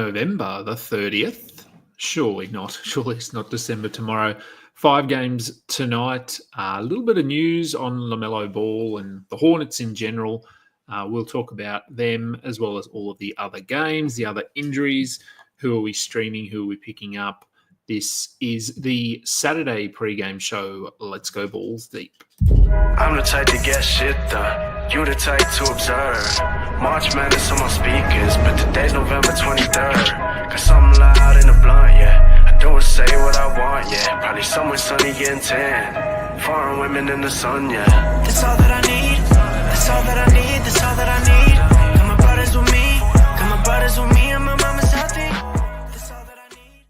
November the 30th. Surely not. Surely it's not December tomorrow. 5 games tonight. A little bit of news on LaMelo Ball and the Hornets in general. We'll talk about them as well as all of the other games, the other injuries. Who are we streaming? Who are we picking up? This is the Saturday pregame show. Let's go balls deep. I'm the type to get shit done. You the type to observe. March Madness on my speakers, but today's November 23rd. Got something loud in the blunt, yeah. I don't say what I want, yeah. Probably somewhere sunny getting tan. Foreign women in the sun, yeah. That's all that I need. That's all that I need. That's all that I need. Got my brothers with me. Got my brothers with me and my mama's healthy. That's all that I need.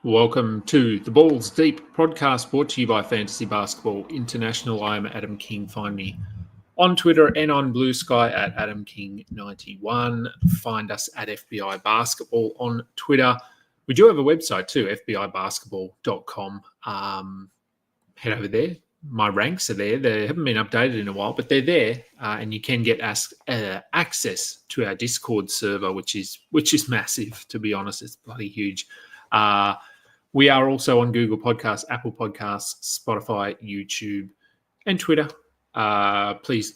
Welcome to the Balls Deep podcast brought to you by Fantasy Basketball International. I am Adam King. Find me on Twitter and on Blue Sky at AdamKing91. Find us at FBI Basketball on Twitter. We do have a website too, FBIBasketball.com. Head over there. My ranks are there. They haven't been updated in a while, but they're there, and you can get access to our Discord server, which is massive. To be honest, it's bloody huge. We are also on Google Podcasts, Apple Podcasts, Spotify, YouTube, and Twitter. Please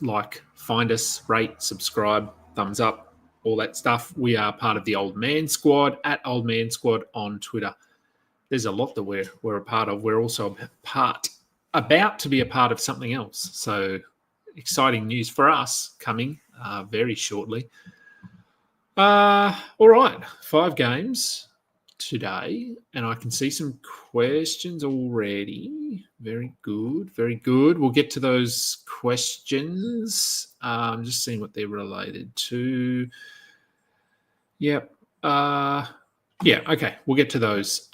find us, rate, subscribe, thumbs up, all that stuff. We are part of the Old Man Squad at Old Man Squad on Twitter. There's a lot that we're a part of. We're also about to be a part of something else. So exciting news for us coming very shortly. All right, 5 games today, and I can see some questions already. Very good, very good. We'll get to those questions. Just seeing what they're related to. Yep. Okay. We'll get to those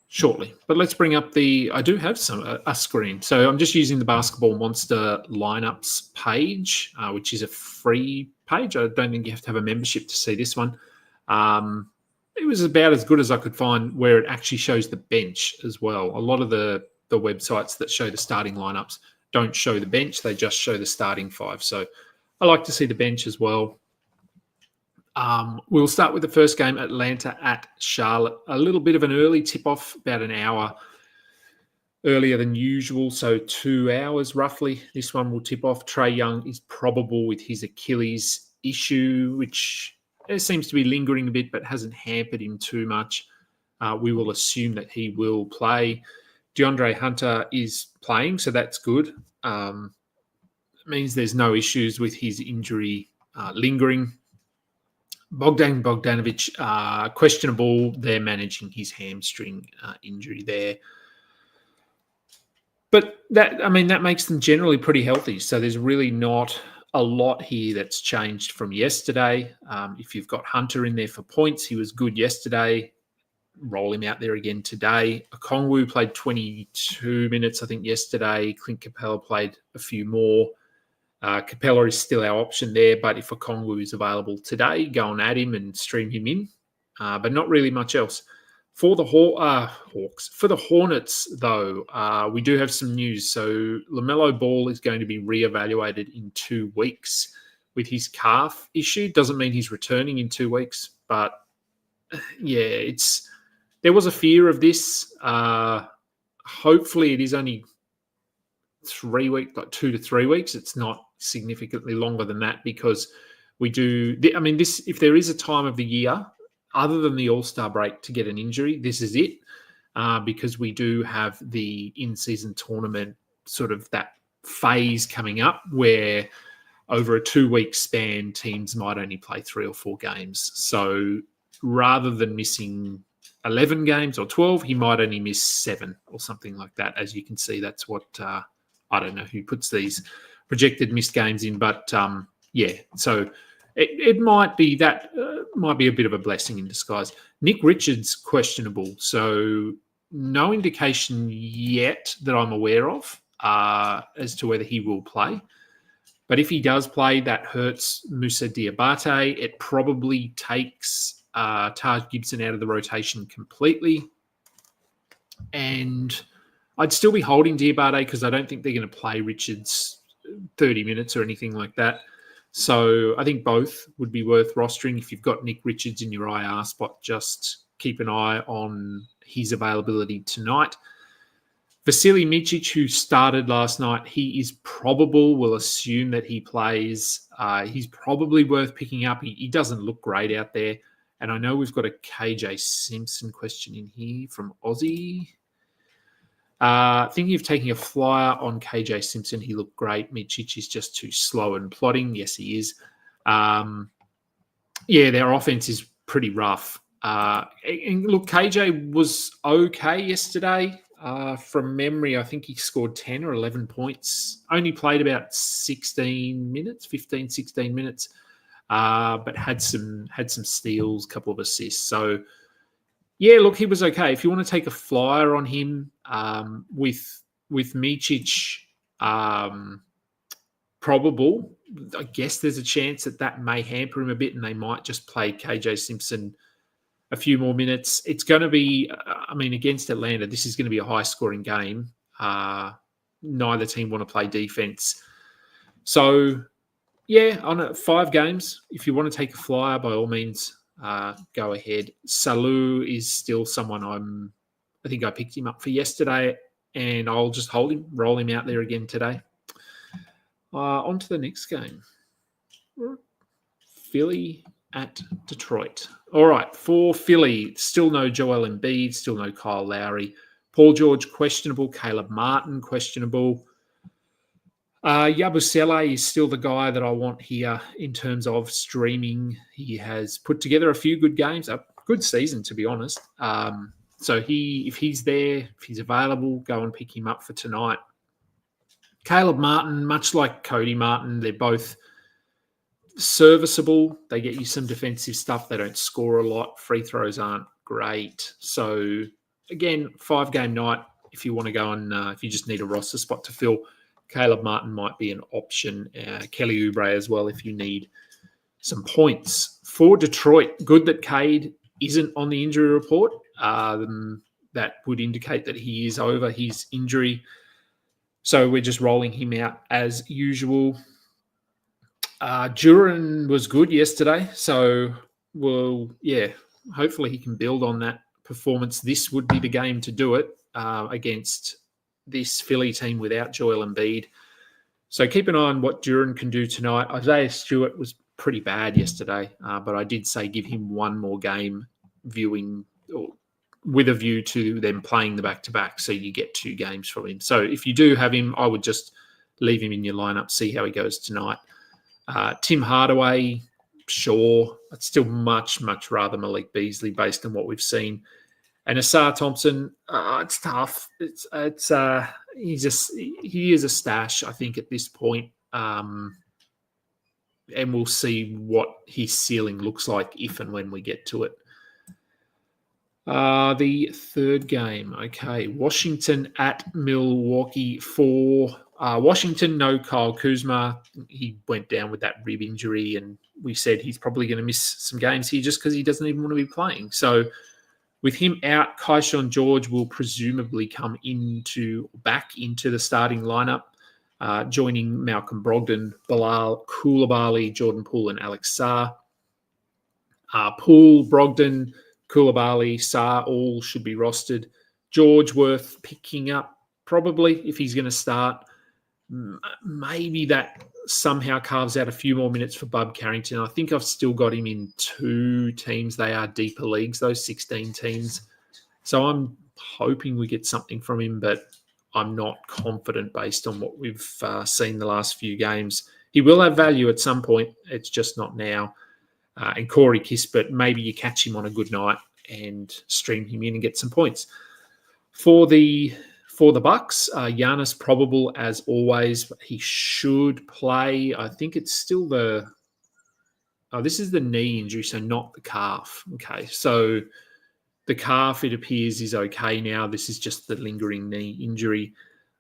shortly. But let's bring up I do have a screen. So I'm just using the Basketball Monster lineups page, which is a free page. I don't think you have to have a membership to see this one. It was about as good as I could find where it actually shows the bench as well. A lot of the websites that show the starting lineups don't show the bench. They just show the starting 5. So I like to see the bench as well. We'll start with the first game, Atlanta at Charlotte. A little bit of an early tip-off, about an hour earlier than usual, so 2 hours roughly. This one will tip off. Trae Young is probable with his Achilles issue, which seems to be lingering a bit but hasn't hampered him too much. We will assume that he will play. DeAndre Hunter is playing, so that's good. It means there's no issues with his injury lingering. Bogdanovic, questionable. They're managing his hamstring injury there. But that makes them generally pretty healthy. So there's really not a lot here that's changed from yesterday. If you've got Hunter in there for points, he was good yesterday. Roll him out there again today. Okongwu played 22 minutes, I think, yesterday. Clint Capella played a few more. Capella is still our option there, but if Okongwu is available today, go and add him and stream him in. But not really much else. For the Hawks, for the Hornets, though, we do have some news. So LaMelo Ball is going to be reevaluated in 2 weeks with his calf issue. Doesn't mean he's returning in 2 weeks, but yeah, there was a fear of this. Hopefully, it is only 3 weeks, like 2 to 3 weeks. It's not significantly longer than that because we do. If there is a time of the year other than the All-Star break to get an injury, this is it, because we do have the in-season tournament, sort of that phase coming up where over a 2-week span, teams might only play 3 or 4 games. So rather than missing 11 games or 12, he might only miss 7 or something like that. As you can see, that's what I don't know who puts these projected missed games in, but so it might be that might be a bit of a blessing in disguise. Nick Richards questionable, so no indication yet that I'm aware of as to whether he will play. But if he does play, that hurts Moussa Diabate. It probably takes Taj Gibson out of the rotation completely, and I'd still be holding Diabate because I don't think they're going to play Richards 30 minutes or anything like that. So I think both would be worth rostering. If you've got Nick Richards in your IR spot, just keep an eye on his availability tonight. Vasily Micic, who started last night, he is probable. We'll assume that he plays. He's probably worth picking up. He doesn't look great out there. And I know we've got a KJ Simpson question in here from Aussie. Thinking of taking a flyer on KJ Simpson. He looked great. Micic is just too slow and plodding. Yes, he is. Their offense is pretty rough. And look, KJ was okay yesterday. From memory, I think he scored 10 or 11 points. Only played about 16 minutes, 15, 16 minutes, but had some steals, couple of assists. So, yeah, look, he was okay. If you want to take a flyer on him with Micic probable, I guess there's a chance that may hamper him a bit and they might just play KJ Simpson a few more minutes. It's going to be, against Atlanta, this is going to be a high-scoring game. Neither team want to play defense. So, on 5 games, if you want to take a flyer, by all means, go ahead. Salou is still someone I think I picked him up for yesterday, and I'll just hold him, roll him out there again today. On to the next game. Philly at Detroit. All right, for Philly, still no Joel Embiid, still no Kyle Lowry. Paul George, questionable. Caleb Martin, questionable. Yabusele is still the guy that I want here in terms of streaming. He has put together a few good games, a good season, to be honest. So if he's there, if he's available, go and pick him up for tonight. Caleb Martin, much like Cody Martin, they're both serviceable. They get you some defensive stuff. They don't score a lot. Free throws aren't great. So, again, 5-game night. If you want to go and if you just need a roster spot to fill, Caleb Martin might be an option. Kelly Oubre as well if you need some points. For Detroit, good that Cade isn't on the injury report. That would indicate that he is over his injury. So we're just rolling him out as usual. Duran was good yesterday. So, hopefully he can build on that performance. This would be the game to do it against this Philly team without Joel Embiid. So keep an eye on what Duran can do tonight. Isaiah Stewart was pretty bad yesterday, but I did say give him one more game viewing with a view to them playing the back-to-back, so you get 2 games from him. So if you do have him, I would just leave him in your lineup, see how he goes tonight. Tim Hardaway, sure. I'd still much, much rather Malik Beasley based on what we've seen. And Asar Thompson, it's tough. He is a stash, I think, at this point. And we'll see what his ceiling looks like if and when we get to it. The third game, okay. Washington at Milwaukee. For Washington, no Kyle Kuzma. He went down with that rib injury, and we said he's probably going to miss some games here just because he doesn't even want to be playing. So with him out, Kaishawn George will presumably come back into the starting lineup, joining Malcolm Brogdon, Bilal Coulibaly, Jordan Poole, and Alex Sarr. Poole, Brogdon, Coulibaly, Sarr, all should be rostered. George worth picking up, probably, if he's going to start. Maybe that somehow carves out a few more minutes for Bub Carrington. I think I've still got him in 2 teams. They are deeper leagues, those 16 teams. So I'm hoping we get something from him, but I'm not confident based on what we've seen the last few games. He will have value at some point. It's just not now. And Corey Kispert, maybe you catch him on a good night and stream him in and get some points. For the Bucks, Giannis probable as always. He should play. I think it's still this is the knee injury, so not the calf. Okay, so the calf, it appears, is okay now. This is just the lingering knee injury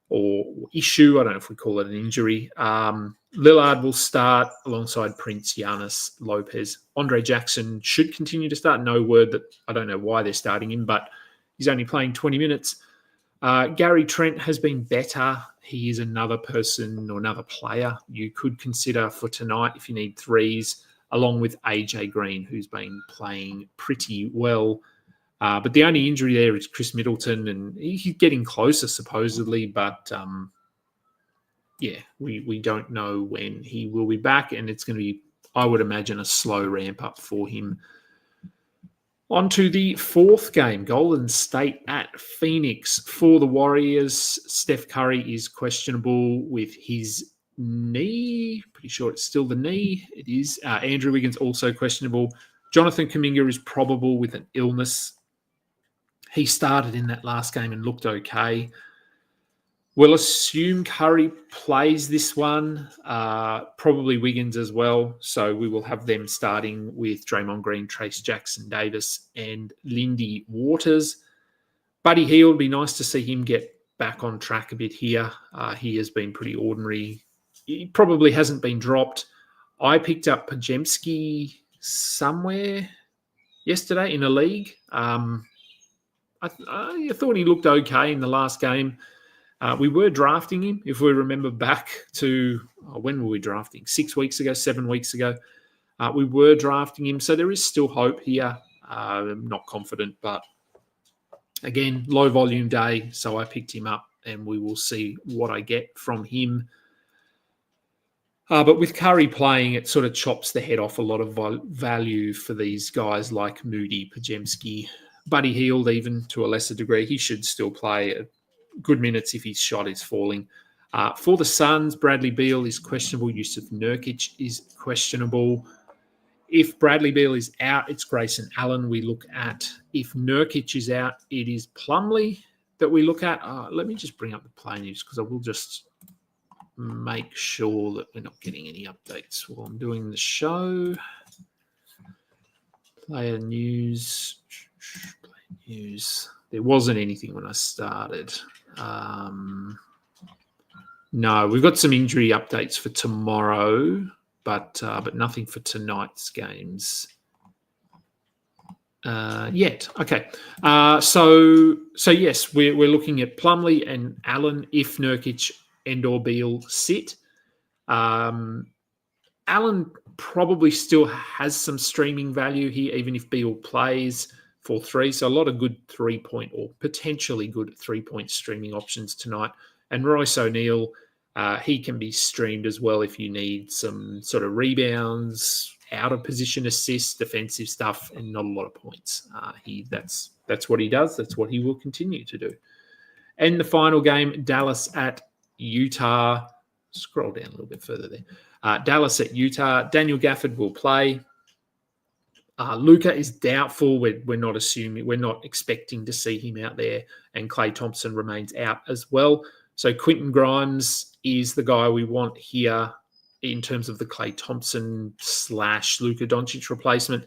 or issue. I don't know if we call it an injury. Lillard will start alongside Prince, Giannis, Lopez. Andre Jackson should continue to start. No word that I don't know why they're starting him, but he's only playing 20 minutes. Gary Trent has been better. He is another person or another player you could consider for tonight if you need threes, along with AJ Green, who's been playing pretty well. But the only injury there is Chris Middleton, and he's getting closer supposedly, but we don't know when he will be back, and it's going to be, I would imagine, a slow ramp up for him. On to the fourth game, Golden State at Phoenix. For the Warriors, Steph Curry is questionable with his knee. Pretty sure it's still the knee. It is. Andrew Wiggins also questionable. Jonathan Kuminga is probable with an illness. He started in that last game and looked okay. We'll assume Curry plays this one, probably Wiggins as well. So we will have them starting with Draymond Green, Trace Jackson Davis, and Lindy Waters. Buddy Hield, be nice to see him get back on track a bit here. He has been pretty ordinary. He probably hasn't been dropped. I picked up Pajemski somewhere yesterday in a league. I thought he looked okay in the last game. We were drafting him, if we remember back to, when were we drafting? 6 weeks ago, 7 weeks ago. We were drafting him, so there is still hope here. I'm not confident, but again, low volume day, so I picked him up, and we will see what I get from him. But with Curry playing, it sort of chops the head off a lot of value for these guys like Moody, Pajemski, Buddy Hield, even to a lesser degree. He should still play good minutes if his shot is falling. For the Suns, Bradley Beal is questionable. Yusuf Nurkic is questionable. If Bradley Beal is out, it's Grayson Allen we look at. If Nurkic is out, it is Plumlee that we look at. Let me just bring up the play news because I will just make sure that we're not getting any updates while I'm doing the show. Player news. There wasn't anything when I started. No, we've got some injury updates for tomorrow, but nothing for tonight's games yet. Okay, so yes, we're looking at Plumlee and Allen if Nurkic and/or Beal sit. Allen probably still has some streaming value here, even if Beal plays for three. So a lot of good 3-point or potentially good 3-point streaming options tonight. And Royce O'Neal, he can be streamed as well if you need some sort of rebounds, out of position assists, defensive stuff, and not a lot of points. That's what he does. That's what he will continue to do. And the final game, Dallas at Utah. Scroll down a little bit further there. Dallas at Utah. Daniel Gafford will play. Luka is doubtful. We're not assuming, we're not expecting to see him out there, and Klay Thompson remains out as well. So Quentin Grimes is the guy we want here in terms of the Klay Thompson / Luka Doncic replacement,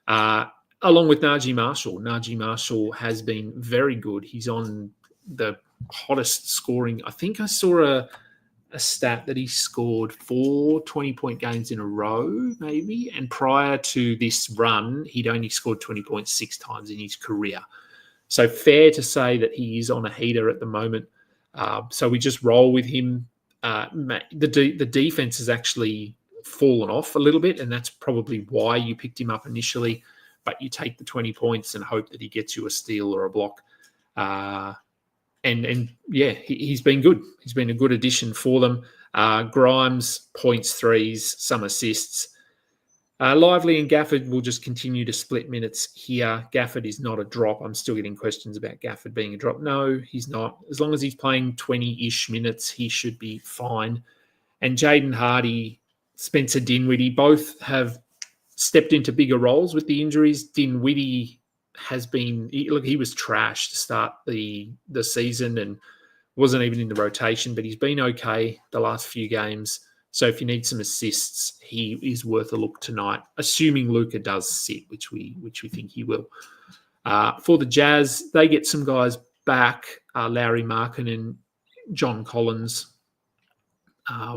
along with Najee Marshall. Najee Marshall has been very good. He's on the hottest scoring. I think I saw a stat that he scored 4 20-point games in a row, maybe. And prior to this run, he'd only scored 20 points 6 times in his career. So fair to say that he is on a heater at the moment. So we just roll with him. The defense has actually fallen off a little bit, and that's probably why you picked him up initially. But you take the 20 points and hope that he gets you a steal or a block. And he's been good. He's been a good addition for them. Grimes, points, threes, some assists. Lively and Gafford will just continue to split minutes here. Gafford is not a drop. I'm still getting questions about Gafford being a drop. No, he's not. As long as he's playing 20-ish minutes, he should be fine. And Jaden Hardy, Spencer Dinwiddie, both have stepped into bigger roles with the injuries. Dinwiddie has been, he was trash to start the season and wasn't even in the rotation, but he's been okay the last few games. So if you need some assists, he is worth a look tonight, assuming Luka does sit, which we think he will. For the Jazz, they get some guys back. Larry Markin and John Collins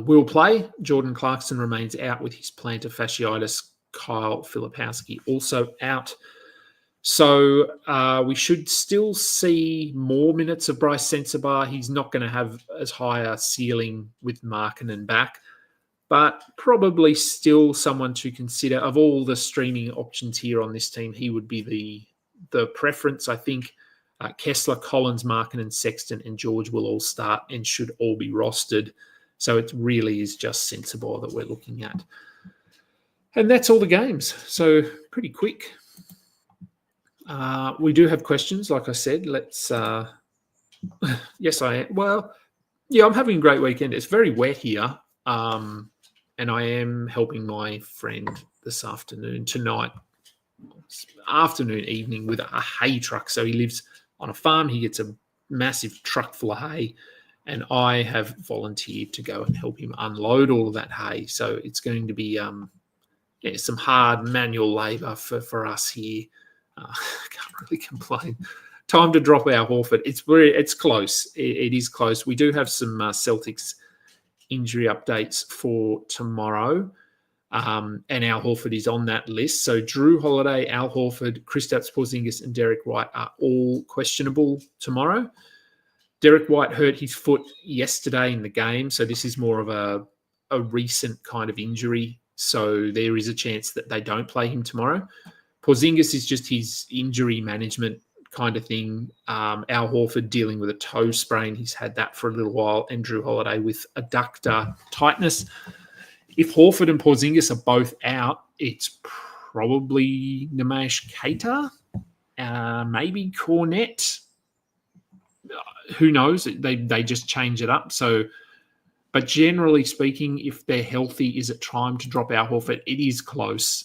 will play. Jordan Clarkson remains out with his plantar fasciitis. Kyle Filipowski also out. So we should still see more minutes of Bryce Sensabaugh. He's not going to have as high a ceiling with Markkanen back, but probably still someone to consider. Of all the streaming options here on this team, he would be the preference, I think. Kessler, Collins, Markkanen, Sexton, and George will all start and should all be rostered. So it really is just Sensabaugh that we're looking at. And that's all the games. So pretty quick. We do have questions, like I said. Let's. Yes, I am. Well, yeah, I'm having a great weekend. It's very wet here, and I am helping my friend this tonight, evening, with a hay truck. So he lives on a farm. He gets a massive truck full of hay, and I have volunteered to go and help him unload all of that hay. So it's going to be some hard manual labour for us here. Can't really complain. Time to drop our Horford. It's close. It is close. We do have some Celtics injury updates for tomorrow, and Al Horford is on that list. So Drew Holiday, Al Horford, Kristaps Porzingis, and Derek White are all questionable tomorrow. Derek White hurt his foot yesterday in the game, so this is more of a recent kind of injury. So there is a chance that they don't play him tomorrow. Porzingis is just his injury management kind of thing. Al Horford dealing with a toe sprain. He's had that for a little while. And Drew Holiday with adductor tightness. If Horford and Porzingis are both out, it's probably Nemesh Keita, maybe Cornette. Who knows? They just change it up. So, but generally speaking, if they're healthy, is it time to drop Al Horford? It is close.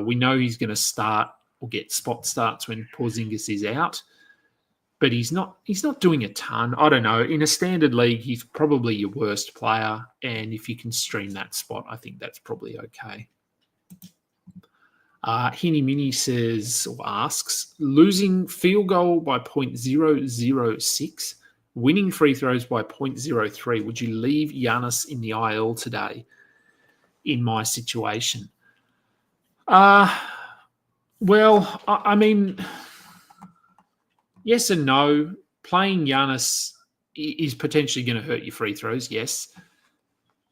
We know he's going to start or get spot starts when Porzingis is out, but he's not doing a ton. I don't know. In a standard league, he's probably your worst player, and if you can stream that spot, I think that's probably okay. Hinny Mini says or asks, losing field goal by 0.006, winning free throws by 0.03. Would you leave Giannis in the IL today in my situation? Well, I mean, yes and no. Playing Giannis is potentially going to hurt your free throws, yes.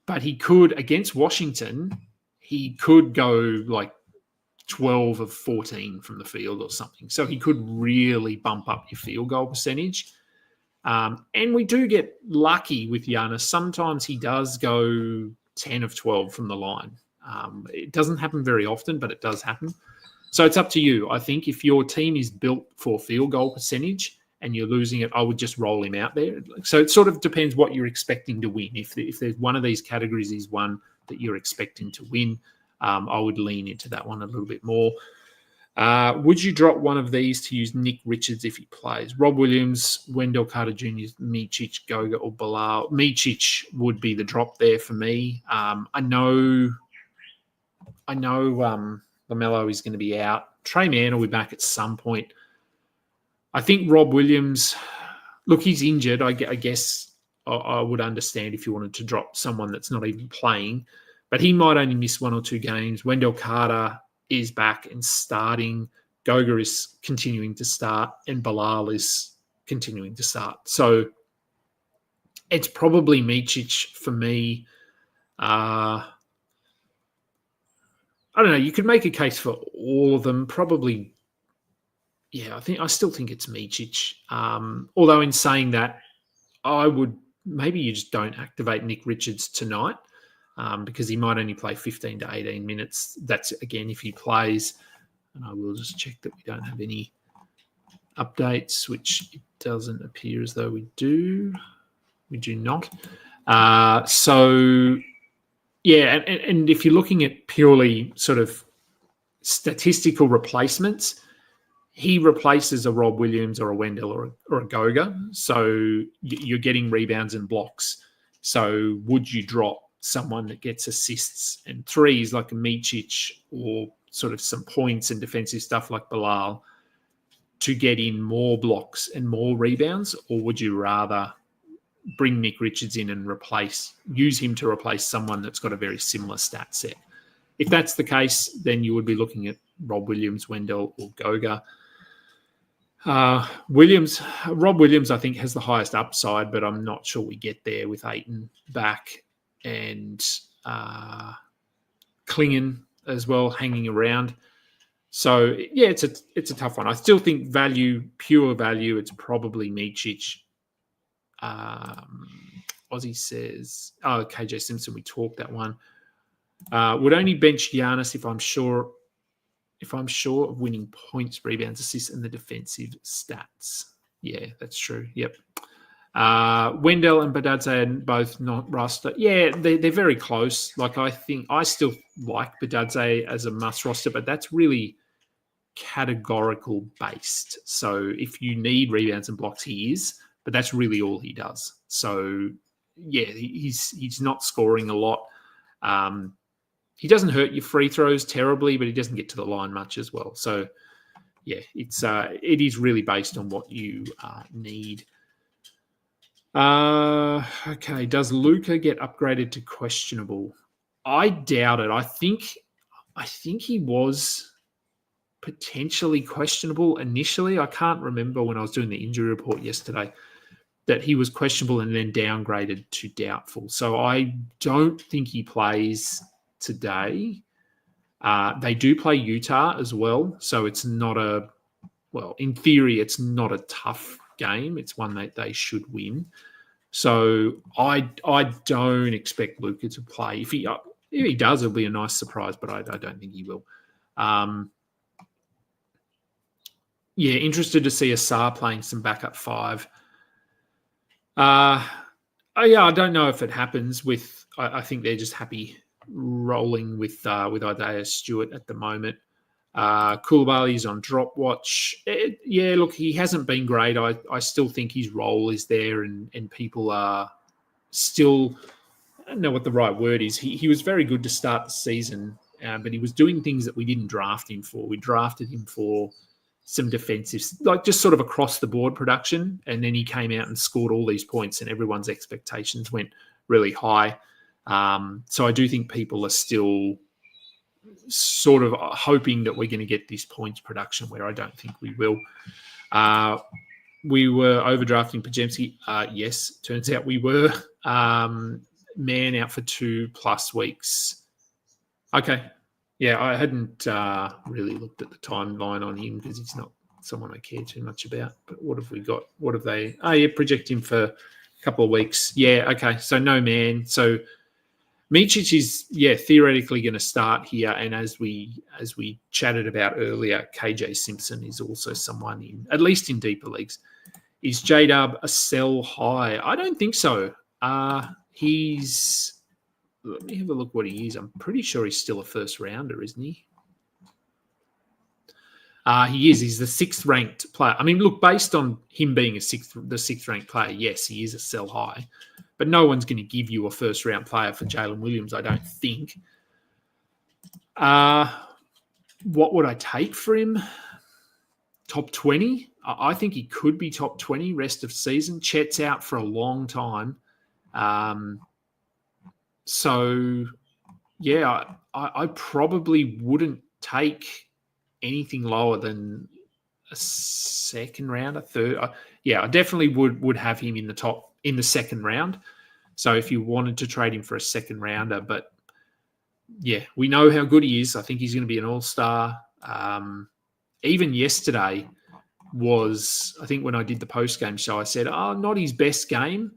But he could, against Washington, he could go like 12 of 14 from the field or something. So he could really bump up your field goal percentage. And we do get lucky with Giannis. Sometimes he does go 10 of 12 from the line. It doesn't happen very often, but it does happen. So it's up to you. I think if your team is built for field goal percentage and you're losing it, I would just roll him out there. So it sort of depends what you're expecting to win. If there's one of these categories is one that you're expecting to win, I would lean into that one a little bit more. Would you drop one of these to use Nick Richards if he plays? Rob Williams, Wendell Carter Jr., Micic, Goga, or Bilal? Micic would be the drop there for me. I know LaMelo is going to be out. Trey Mann will be back at some point. I think Rob Williams, look, he's injured. I guess I would understand if you wanted to drop someone that's not even playing, but he might only miss 1 or 2 games. Wendell Carter is back and starting. Goga is continuing to start, and Bilal is continuing to start. So it's probably Micic for me. I don't know. You could make a case for all of them. Probably, yeah. I still think it's Micic. Although in saying that, I would maybe you just don't activate Nick Richards tonight because he might only play 15 to 18 minutes. That's again if he plays. And I will just check that we don't have any updates, which it doesn't appear as though we do. We do not. So. Yeah, and if you're looking at purely sort of statistical replacements, he replaces a Rob Williams or a Wendell or a Goga. So you're getting rebounds and blocks. So would you drop someone that gets assists and threes like a Micic or sort of some points and defensive stuff like Bilal to get in more blocks and more rebounds? Or would you rather bring Nick Richards in and use him to replace someone that's got a very similar stat set? If that's the case, then you would be looking at Rob Williams, Wendell, or Goga. Rob Williams, I think, has the highest upside, but I'm not sure we get there with Ayton back and Klingon as well hanging around. So yeah, it's a tough one. I still think pure value, it's probably Micic. Ozzy says, KJ Simpson, we talked that one. Would only bench Giannis if I'm sure of winning points, rebounds, assists, and the defensive stats. Yeah, that's true. Yep. Wendell and Badadze are both not roster. Yeah, they're very close. Like, I think I still like Badadze as a must roster, but that's really categorical based. So if you need rebounds and blocks, he is, but that's really all he does. So yeah, he's not scoring a lot. He doesn't hurt your free throws terribly, but he doesn't get to the line much as well. So yeah, it is really based on what you need. Okay, does Luka get upgraded to questionable? I doubt it. I think he was potentially questionable initially. I can't remember when I was doing the injury report yesterday that he was questionable and then downgraded to doubtful. So I don't think he plays today. They do play Utah as well, so it's not in theory, it's not a tough game. It's one that they should win. So I don't expect Luka to play. If he does, it'll be a nice surprise, but I don't think he will. Yeah, interested to see Asar playing some backup five. I don't know if it happens with. I think they're just happy rolling with Isaiah Stewart at the moment. Koulibaly's on drop watch. Look, he hasn't been great. I still think his role is there, and people are still. I don't know what the right word is. He was very good to start the season, but he was doing things that we didn't draft him for. We drafted him for some defensive, like just sort of across the board production. And then he came out and scored all these points and everyone's expectations went really high. So I do think people are still sort of hoping that we're going to get this points production where I don't think we will. We were overdrafting Pajemski. Yes, turns out we were. Man out for 2+ weeks. Okay. Yeah, I hadn't really looked at the timeline on him because he's not someone I care too much about. But what have we got? What have they? Project him for a couple of weeks. Yeah, okay. So no man. So Micic is, theoretically going to start here. And as we chatted about earlier, KJ Simpson is also someone at least in deeper leagues. Is J-Dub a sell high? I don't think so. Let me have a look what he is. I'm pretty sure he's still a first rounder, isn't he? He is. He's the 6th ranked player. I mean, look, based on him being the 6th ranked player, yes, he is a sell high. But no one's going to give you a first round player for Jalen Williams, I don't think. What would I take for him? Top 20? I think he could be top 20 rest of season. Chet's out for a long time. So, yeah, I probably wouldn't take anything lower than a second round, a third. I definitely would have him in the second round. So if you wanted to trade him for a second rounder, but yeah, we know how good he is. I think he's going to be an all-star. Even yesterday I think when I did the post-game show, I said, not his best game.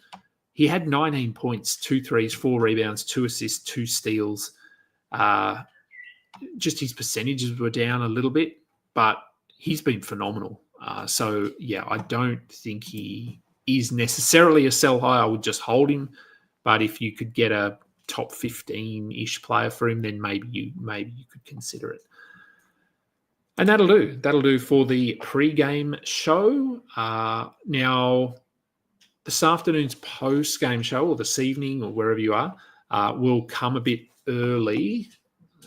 He had 19 points, 2 threes, 4 rebounds, 2 assists, 2 steals. Just his percentages were down a little bit, but he's been phenomenal. So, yeah, I don't think he is necessarily a sell high. I would just hold him. But if you could get a top 15-ish player for him, then maybe you could consider it. And that'll do. That'll do for the pre-game show. Now, this afternoon's post-game show, or this evening, or wherever you are, will come a bit early.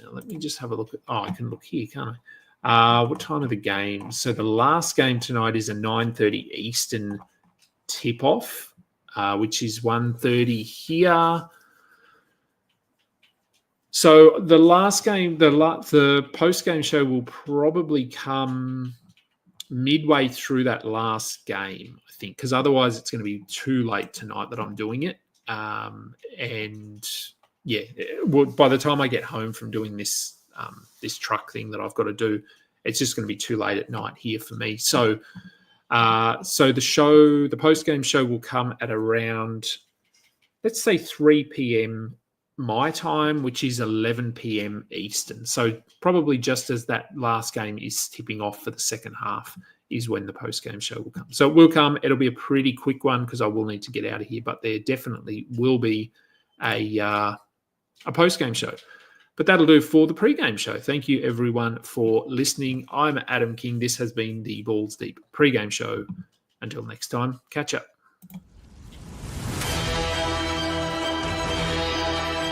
Now, let me just have a look at. I can look here, can't I? What time are the games? So the last game tonight is a 9:30 Eastern tip-off, which is 1:30 here. So the last game, the post-game show will probably come midway through that last game, I think, because otherwise it's going to be too late tonight that I'm doing it. And yeah, by the time I get home from doing this this truck thing that I've got to do, it's just going to be too late at night here for me. So the post-game show will come at around, let's say 3 p.m. my time, which is 11 p.m. Eastern. So probably just as that last game is tipping off for the second half is when the post-game show will come. So it will come. It'll be a pretty quick one because I will need to get out of here, but there definitely will be a post-game show. But that'll do for the pre-game show. Thank you, everyone, for listening. I'm Adam King. This has been the Balls Deep pre-game show. Until next time, catch up.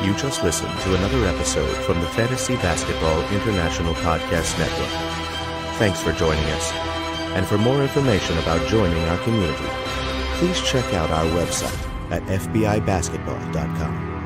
You just listened to another episode from the Fantasy Basketball International Podcast Network. Thanks for joining us. And for more information about joining our community, please check out our website at fbibasketball.com.